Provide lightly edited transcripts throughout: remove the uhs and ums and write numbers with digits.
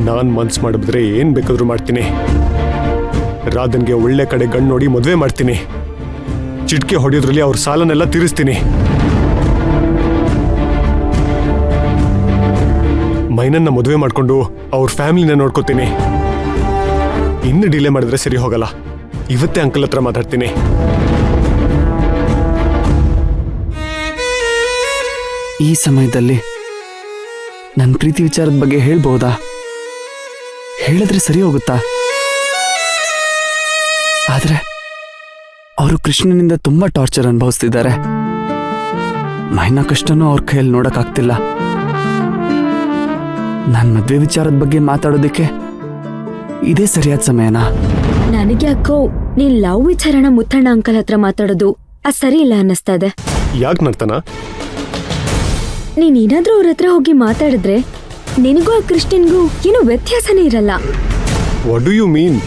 ನಾನ್ ಮನ್ಸ್ ಮಾಡಿದ್ರೆ ಏನ್ ಬೇಕಾದ್ರೂ ಮಾಡ್ತೀನಿ. ರಾಧನ್ಗೆ ಒಳ್ಳೆ ಕಡೆ ಗಂಡು ನೋಡಿ ಮದುವೆ ಮಾಡ್ತೀನಿ. ಚಿಟ್ಕೆ ಹೊಡೆಯೋದ್ರಲ್ಲಿ ಅವ್ರ ಸಾಲನೆಲ್ಲ ತೀರಿಸ್ತೀನಿ. ಮೈನನ್ನ ಮದುವೆ ಮಾಡ್ಕೊಂಡು ಅವ್ರ ಫ್ಯಾಮಿಲಿನ ನೋಡ್ಕೋತೀನಿ. ಇನ್ನು ಡಿಲೇ ಮಾಡಿದ್ರೆ ಸರಿ ಹೋಗಲ್ಲ. ಇವತ್ತೇ ಅಂಕಲ್ ಹತ್ರ ಮಾತಾಡ್ತೀನಿ. ಈ ಸಮಯದಲ್ಲಿ ನನ್ನ ಪ್ರೀತಿ ವಿಚಾರದ ಬಗ್ಗೆ ಹೇಳ್ಬಹುದಾ? ಹೇಳಿದ್ರೆ ಸರಿ ಹೋಗುತ್ತಾ? ಆದ್ರೆ ಅವರು ಕೃಷ್ಣನಿಂದ ತುಂಬಾ ಟಾರ್ಚರ್ ಅನುಭವಿಸ್ತಿದ್ದಾರೆ. ಮೈನಾ ಕಷ್ಟನೂ ಅವ್ರ ಕೈಯಲ್ಲಿ ನೋಡಕ್ಕಾಗ್ತಿಲ್ಲ. ನನ್ನ ಮದ್ವೆ ವಿಚಾರದ ಬಗ್ಗೆ ಮಾತಾಡೋದಕ್ಕೆ ಇದೇ ಸರಿಯಾದ ಸಮಯನಾ? ನನಗೆ ಅಕ್ಕೋ ನೀನ್ ಲವ್ ವಿಚಾರನ ಮುತ್ತಣ್ಣ ಅಂಕಲ್ ಹತ್ರ ಮಾತಾಡೋದು ಅದು ಸರಿ ಇಲ್ಲ ಅನ್ನಿಸ್ತಾ ಇದೆ. ಯಾಕೆ ನರ್ತನ? ನೀನೇನಾದ್ರೂ ಅವ್ರ ಹತ್ರ ಹೋಗಿ ಮಾತಾಡಿದ್ರೆ ನಿನಗೂ ಆ ಕೃಷ್ಣನ್ಗೂ ಏನೋ ವ್ಯತ್ಯಾಸನೇ ಇರಲ್ಲ. What do you mean?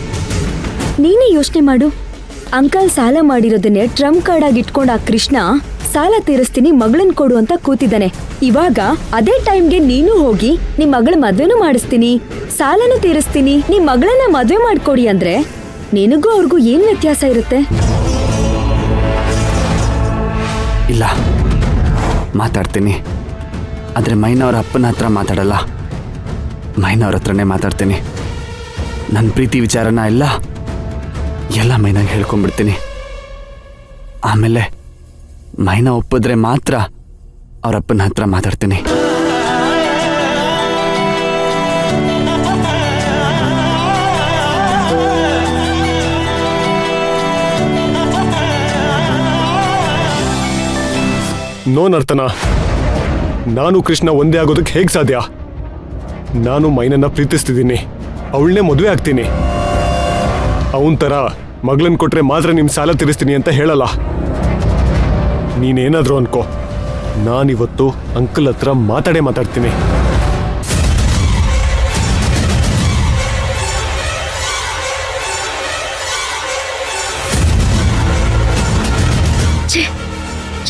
ನೀನೇ ಯೋಚನೆ ಮಾಡು. ಅಂಕಲ್ ಸಾಲ ಮಾಡಿರೋದನ್ನೇ ಟ್ರಂಪ್ ಕಾರ್ಡ್ ಆಗಿ ಇಟ್ಕೊಂಡ ಆ ಕೃಷ್ಣ ಸಾಲ ತೀರಿಸ್ತೀನಿ ಮಗಳನ್ ಕೊಡು ಅಂತ ಕೂತಿದ್ದಾನೆ. ಇವಾಗ ಅದೇ ಟೈಮ್ಗೆ ನೀನು ಹೋಗಿ ನಿಮ್ ಮಗಳ ಮದ್ವೆನೂ ಮಾಡಿಸ್ತೀನಿ, ಸಾಲನೂ ತೀರಿಸ್ತೀನಿ, ನಿಮ್ ಮಗಳನ್ನ ಮದ್ವೆ ಮಾಡ್ಕೊಡಿ ಅಂದ್ರೆ ನಿನಗೂ ಅವ್ರಿಗೂ ಏನ್ ವ್ಯತ್ಯಾಸ ಇರುತ್ತೆ? ಇಲ್ಲ, ಮಾತಾಡ್ತೀನಿ. ಆದ್ರೆ ಮೈನಾ ಅವ್ರ ಅಪ್ಪನ ಹತ್ರ ಮಾತಾಡಲ್ಲ. ಮೈನಾ ಅವ್ರ ಹತ್ರನೇ ಮಾತಾಡ್ತೀನಿ. ನನ್ನ ಪ್ರೀತಿ ವಿಚಾರನ ಎಲ್ಲ ಮೈನಾಗೆ ಹೇಳ್ಕೊಂಡ್ಬಿಡ್ತೀನಿ. ಆಮೇಲೆ ಮೈನಾ ಒಪ್ಪಿದ್ರೆ ಮಾತ್ರ ಅವ್ರ ಅಪ್ಪನ ಹತ್ರ ಮಾತಾಡ್ತೀನಿ. ನೋ ನರ್ತನ, ನಾನು ಕೃಷ್ಣ ಒಂದೇ ಆಗೋದಕ್ಕೆ ಹೇಗೆ ಸಾಧ್ಯ? ನಾನು ಮೈನನ್ನ ಪ್ರೀತಿಸ್ತಿದ್ದೀನಿ. ಅವಳನ್ನೇ ಮದುವೆ ಆಗ್ತೀನಿ. ಅವನ ಥರ ಮಗಳನ್ನ ಕೊಟ್ರೆ ಮಾತ್ರ ನಿಮ್ಮ ಸಾಲ ತೀರಿಸ್ತೀನಿ ಅಂತ ಹೇಳಲ್ಲ. ನೀನೇನಾದರೂ ಅನ್ಕೋ, ನಾನಿವತ್ತು ಅಂಕಲ್ ಹತ್ರ ಮಾತಾಡ್ತೀನಿ.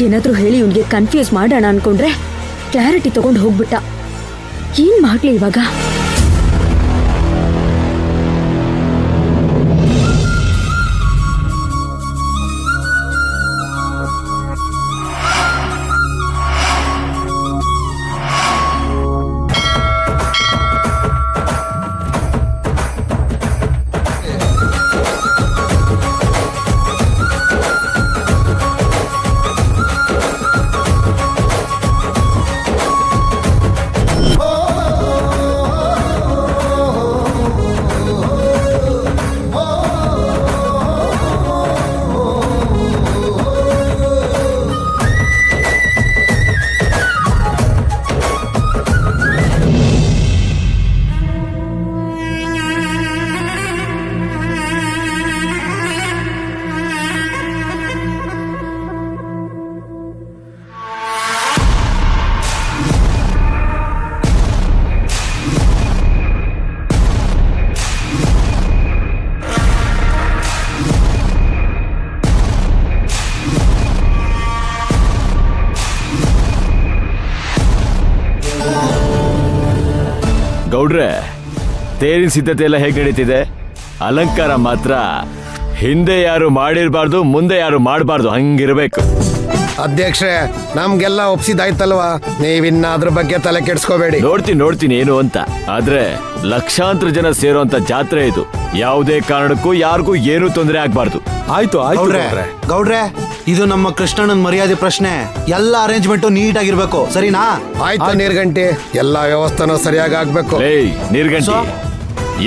ಏನಾದ್ರೂ ಹೇಳಿ ಇವ್ನಿಗೆ ಕನ್ಫ್ಯೂಸ್ ಮಾಡೋಣ ಅನ್ಕೊಂಡ್ರೆ ಕ್ಲಾರಿಟಿ ತಗೊಂಡು ಹೋಗ್ಬಿಟ್ಟ. ಏನ್ ಮಾಡ್ಲಿ ಇವಾಗ? ಗೌಡ್ರೆ, ತೇರಿನ ಸಿದ್ಧತೆ ಎಲ್ಲ ಹೇಗೆ ನಡೀತಿದೆ? ಅಲಂಕಾರ ಮಾತ್ರ ಹಿಂದೆ ಯಾರು ಮಾಡಿರಬಾರ್ದು, ಮುಂದೆ ಯಾರು ಮಾಡಬಾರ್ದು, ಹಂಗಿರ್ಬೇಕು. ಅಧ್ಯಕ್ಷರೇ, ನಮ್ಗೆಲ್ಲ ಒಪ್ಸಿದಾಯ್ತಲ್ವಾ? ನೀವಿನ್ನ ಅದ್ರ ಬಗ್ಗೆ ತಲೆ ಕೆಡ್ಸ್ಕೋಬೇಡಿ. ನೋಡ್ತೀನಿ ಏನು ಅಂತ. ಆದ್ರೆ ಲಕ್ಷಾಂತರ ಜನ ಸೇರುವಂತ ಜಾತ್ರೆ ಇದು. ಯಾವುದೇ ಕಾರಣಕ್ಕೂ ಯಾರಿಗೂ ಏನೂ ತೊಂದರೆ ಆಗ್ಬಾರ್ದು. ಆಯ್ತು ಗೌಡ್ರೆ, ಇದು ನಮ್ಮ ಕೃಷ್ಣಣ್ಣನ ಮರ್ಯಾದೆ ಪ್ರಶ್ನೆ. ಎಲ್ಲ ಅರೇಂಜ್ಮೆಂಟು ನೀಟ್ ಆಗಿರ್ಬೇಕು, ಸರಿನಾ? ಆಯ್ತು ನೀರ್ಗಂಟಿ, ಎಲ್ಲಾ ವ್ಯವಸ್ಥೆನೂ ಸರಿಯಾಗಿ ಆಗ್ಬೇಕು. ನೀರ್ಗಂಟಿ,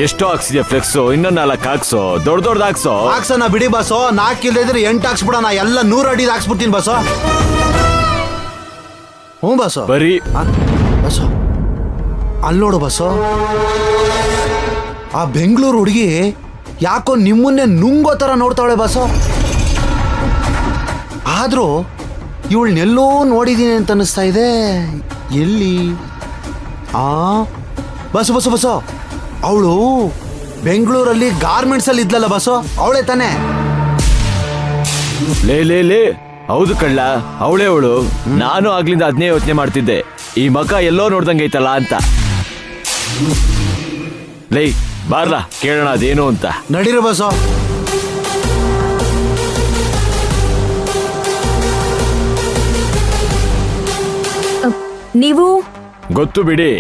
ಎಷ್ಟೋ ಹಾಕ್ಸಿದ್ಯಾ ಫ್ಲೆಕ್ಸು? ಇನ್ನೂ 4 ಹಾಕ್ಸೋ, ದೊಡ್ಡ ಹಾಕ್ಸೋ. ಹಾಕ್ಸೋಣ ಬಿಡಿ ಬಸೋ, 4 ಇಲ್ದಿದ್ರೆ 8 ಹಾಕ್ಸ್ಬಿಡೋಣ. ಎಲ್ಲ 100 ಅಡಿ ಹಾಕ್ಸ್ಬಿಡ್ತೀನಿ ಬಸೋ. ಹ್ಞೂ ಬಸೋ. ಬರೀ ಬಸೋ, ಅಲ್ಲೋಡು ಬಸೋ, ಆ ಬೆಂಗಳೂರು ಹುಡುಗಿ ಯಾಕೋ ನಿಮ್ಮನ್ನೇ ನುಂಗೋ ತರ ನೋಡ್ತಾವಳೆ ಬಸೋ. ಆದ್ರೂ ಇವಳನ್ನೆಲ್ಲೋ ನೋಡಿದೀನಿ ಅಂತ ಅನಿಸ್ತಾ ಇದೆ. ಎಲ್ಲಿ? ಬಸೋ ಬಸೋ ಬಸೋ, ಅವಳು ಬೆಂಗಳೂರಲ್ಲಿ ಗಾರ್ಮೆಂಟ್ಸ್ ಅಲ್ಲಿ ಇದ್ಲಲ್ಲ ಬಸೋ, ಅವಳೇ ತಾನೆ? ಲೇ ಹೌದು ಕಳ್ಳ, ಅವಳೇ ಅವಳು. ನಾನು ಆಗ್ಲಿಂದ ಅದನ್ನೇ ಯೋಚನೆ ಮಾಡ್ತಿದ್ದೆ, ಈ ಮಕ ಎಲ್ಲೋ ನೋಡ್ದಂಗೆ ಐತಲ್ಲ ಅಂತ. ಲೈ ಬಾರ್ಲಾ ಕೇಳೋಣ ಅದೇನು ಅಂತ. ನಡೀರಿ ಬಸ್ಸು. ನೀವು ಗೊತ್ತು ಬಿಡಿ,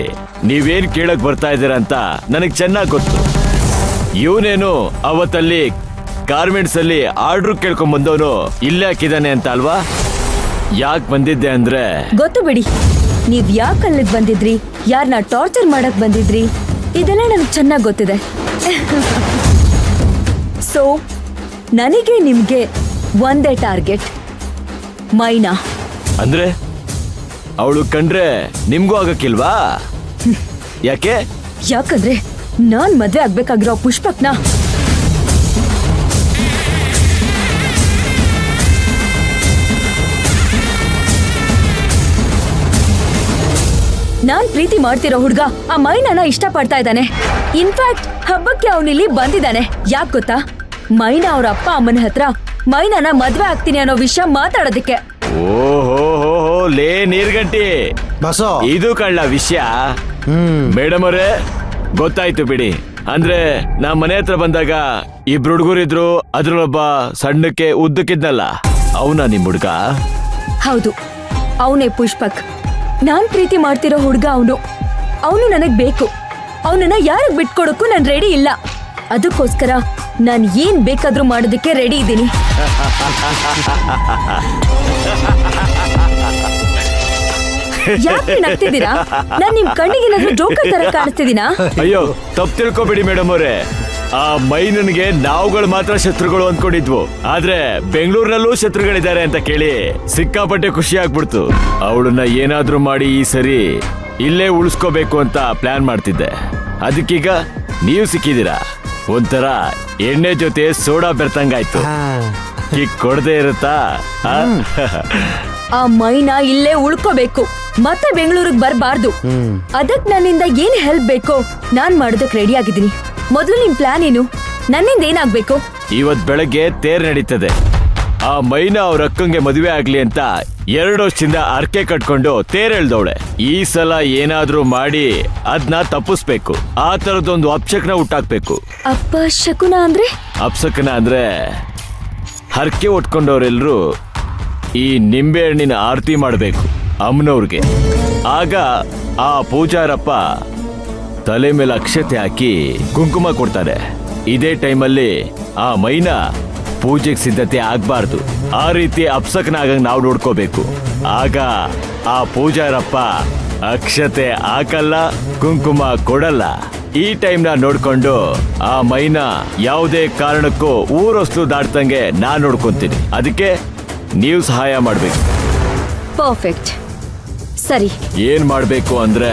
ನೀವೇನ್ ಕೇಳಕ್ ಬರ್ತಾ ಇದ್ದೀರಾ ಅಂತ ನನಗ್ ಚೆನ್ನಾಗ್ ಗೊತ್ತು. ಇವನೇನು ಅವತ್ತಲ್ಲಿ ಗಾರ್ಮೆಂಟ್ಸ್ ಅಲ್ಲಿ ಆರ್ಡರ್ ಕೇಳ್ಕೊಂಡ್ ಬಂದವನು ಇಲ್ಲೇ ಹಾಕಿದಾನೆ ಅಂತ ಅಲ್ವಾ? ಯಾಕೆ ಬಂದಿದ್ದೆ ಅಂದ್ರೆ ಗೊತ್ತು ಬಿಡಿ, ನೀವ್ ಯಾಕೆ ಅಲ್ಲಿಗೆ ಬಂದಿದ್ರಿ, ಯಾರನ್ನ ಟಾರ್ಚರ್ ಮಾಡಕ್ ಬಂದಿದ್ರಿ, ಇದೆಲ್ಲ ನನಗೆ ಚೆನ್ನಾಗಿ ಗೊತ್ತಿದೆ. ಸೊ ನನಗೆ ನಿಮ್ಗೆ ಒಂದೇ ಟಾರ್ಗೆಟ್, ಮೈನಾ. ಅಂದ್ರೆ ಅವಳು ಕಂಡ್ರೆ ನಿಮ್ಗೂ ಆಗಕ್ಕಿಲ್ವಾ? ಯಾಕೆ? ಯಾಕಂದ್ರೆ ನಾನ್ ಮದ್ವೆ ಆಗ್ಬೇಕಾಗಿರೋ ಪುಷ್ಪಕ್ನ ನಾನ್ ಪ್ರೀತಿ ಮಾಡ್ತಿರೋ ಹುಡ್ಗ ಆ ಮೈನಾನ ಇಷ್ಟ ಪಡ್ತಾ ಇದ್ದಾನೆ. ಇನ್ಫ್ಯಾಕ್ಟ್ ಹಬ್ಬಕ್ಕೆ ಅವನಿಲ್ಲಿ ಬಂದಿದ್ದಾನೆ. ಯಾಕೆ ಗೊತ್ತಾ? ಮೈನಾ ಅವ್ರ ಅಪ್ಪ ಅಮ್ಮನ ಹತ್ರ ಮೈನಾನ ಮದ್ವೆ ಆಗ್ತೀನಿ ಅನ್ನೋ ವಿಷಯ ಮಾತಾಡೋದಕ್ಕೆ. ಓಹೋ ಲೇ ನೀರ್ಗಂಟಿ, ಬಸ್ಸು. ಇದು ಕಳ್ಳ ವಿಷಯ. ಮೇಡಮ್ ಅವರೇ ಗೊತ್ತಾಯ್ತು ಬಿಡಿ. ಅಂದ್ರೆ ನಾ ಮನೆ ಹತ್ರ ಬಂದಾಗ ಇಬ್ರು ಹುಡುಗರಿದ್ರು, ಅದ್ರಲ್ಲೊಬ್ಬ ಸಣ್ಣಕ್ಕೆ ಉದ್ದಕ್ಕಿದ್ನಲ್ಲ, ಅವನ ನಿಮ್ ಹುಡ್ಗ? ಹೌದು, ಅವನೇ ಪುಷ್ಪಕ್. ನಾನ್ ಪ್ರೀತಿ ಮಾಡ್ತಿರೋ ಹುಡ್ಗ ಅವನು ನನಗ್ ಬೇಕು. ಅವನನ್ನ ಯಾರಿಗ್ ಬಿಟ್ಕೊಡಕ್ಕೂ ನಾನ್ ರೆಡಿ ಇಲ್ಲ. ಅದಕ್ಕೋಸ್ಕರ ನಾನ್ ಏನ್ ಬೇಕಾದ್ರೂ ಮಾಡೋದಕ್ಕೆ ರೆಡಿ ಇದ್ದೀನಿ. ಯಾಕೆ ನಗ್ತಿದ್ದೀರಾ? ನಾನ್ ನಿಮ್ ಕಣ್ಣಿಗೇನಾದ್ರೂ ಜೋಕರ್ ತರ ಕಾಣಿಸ್ತಿದ್ದೀನಾ? ಅಯ್ಯೋ ತಪ್ಪು ತಿಳ್ಕೊಬೇಡಿ ಮೇಡಮ್ ಅವರೇ. ಆ ಮೈನನ್ಗೆ ನಾವುಗಳು ಮಾತ್ರ ಶತ್ರುಗಳು ಅಂದ್ಕೊಂಡಿದ್ವು, ಆದ್ರೆ ಬೆಂಗಳೂರಿನಲ್ಲೂ ಶತ್ರುಗಳಿದ್ದಾರೆ ಅಂತ ಕೇಳಿ ಸಿಕ್ಕಾಪಟ್ಟೆ ಖುಷಿ ಆಗ್ಬಿಡ್ತು. ಅವಳನ್ನ ಏನಾದ್ರೂ ಮಾಡಿ ಈ ಸರಿ ಇಲ್ಲೇ ಉಳಿಸ್ಕೋಬೇಕು ಅಂತ ಪ್ಲಾನ್ ಮಾಡ್ತಿದ್ದೆ. ಅದಕ್ಕೀಗ ನೀವು ಸಿಕ್ಕಿದ್ದೀರಾ. ಒಂಥರ ಎಣ್ಣೆ ಜೊತೆ ಸೋಡಾ ಬೆರ್ತಂಗಾಯ್ತು. ಕಿಕ್ ಕೊಡದೆ ಇರುತ್ತಾ? ಆ ಮೈನಾ ಇಲ್ಲೇ ಉಳ್ಕೋಬೇಕು, ಮತ್ತೆ ಬೆಂಗಳೂರಿಗೆ ಬರಬಾರ್ದು. ಅದಕ್ ನನ್ನಿಂದ ಏನ್ ಹೆಲ್ಪ್ ಬೇಕೋ ನಾನ್ ಮಾಡೋದಕ್ ರೆಡಿ ಆಗಿದ್ದೀನಿ. ಮೊದಲು ನಿಮ್ ಪ್ಲಾನ್ ಏನು? ನನ್ನಿಂದ ಏನಾಗ್ಬೇಕು? ಇವತ್ ಬೆಳಗ್ಗೆ ತೇರ್ ನಡೀತದೆ. ಆ ಮೈನಾ ಅವ್ರ ಅಕ್ಕಂಗೆ ಮದುವೆ ಆಗ್ಲಿ ಅಂತ 2 ವರ್ಷದಿಂದ ಅರ್ಕೆ ಕಟ್ಕೊಂಡು ತೇರ್ ಎಳ್ದವಳೆ. ಈ ಸಲ ಏನಾದ್ರೂ ಮಾಡಿ ಅದ್ನ ತಪ್ಪಿಸ್ಬೇಕು. ಆ ತರದೊಂದು ಅಪ್ಶಕನ ಹುಟ್ಟಾಕ್ಬೇಕು. ಅಪ್ಪ ಶಕುನ ಅಂದ್ರೆ? ಅಪ್ಸಕನ ಅಂದ್ರೆ ಹರ್ಕೆ ಉಟ್ಕೊಂಡವ್ರೆಲ್ರು ಈ ನಿಂಬೆ ಹಣ್ಣಿನ ಆರತಿ ಮಾಡ್ಬೇಕು ಅಮ್ಮನವ್ರಿಗೆ. ಆಗ ಆ ಪೂಜಾರಪ್ಪ ತಲೆ ಮೇಲೆ ಅಕ್ಷತೆ ಹಾಕಿ ಕುಂಕುಮ ಕೊಡ್ತಾರೆ. ಇದೇ ಟೈಮಲ್ಲಿ ಆ ಮೈನಾ ಪೂಜೆಗೆ ಸಿದ್ಧತೆ ಆಗ್ಬಾರ್ದು. ಆ ರೀತಿ ಅಪ್ಸಕನಾಗಂಗ್ ನಾವು ನೋಡ್ಕೋಬೇಕು. ಆಗ ಆ ಪೂಜಾರಪ್ಪ ಅಕ್ಷತೆ ಹಾಕಲ್ಲ, ಕುಂಕುಮ ಕೊಡಲ್ಲ. ಈ ಟೈಮ್ನ ನೋಡ್ಕೊಂಡು ಆ ಮೈನಾ ಯಾವುದೇ ಕಾರಣಕ್ಕೂ ಊರೊಸ್ಲು ದಾಟ್ತಂಗೆ ನಾನ್ ನೋಡ್ಕೊಂತೀನಿ. ಅದಕ್ಕೆ ನೀವು ಸಹಾಯ ಮಾಡ್ಬೇಕು. ಪರ್ಫೆಕ್ಟ್. ಸರಿ, ಏನ್ ಮಾಡ್ಬೇಕು ಅಂದ್ರೆ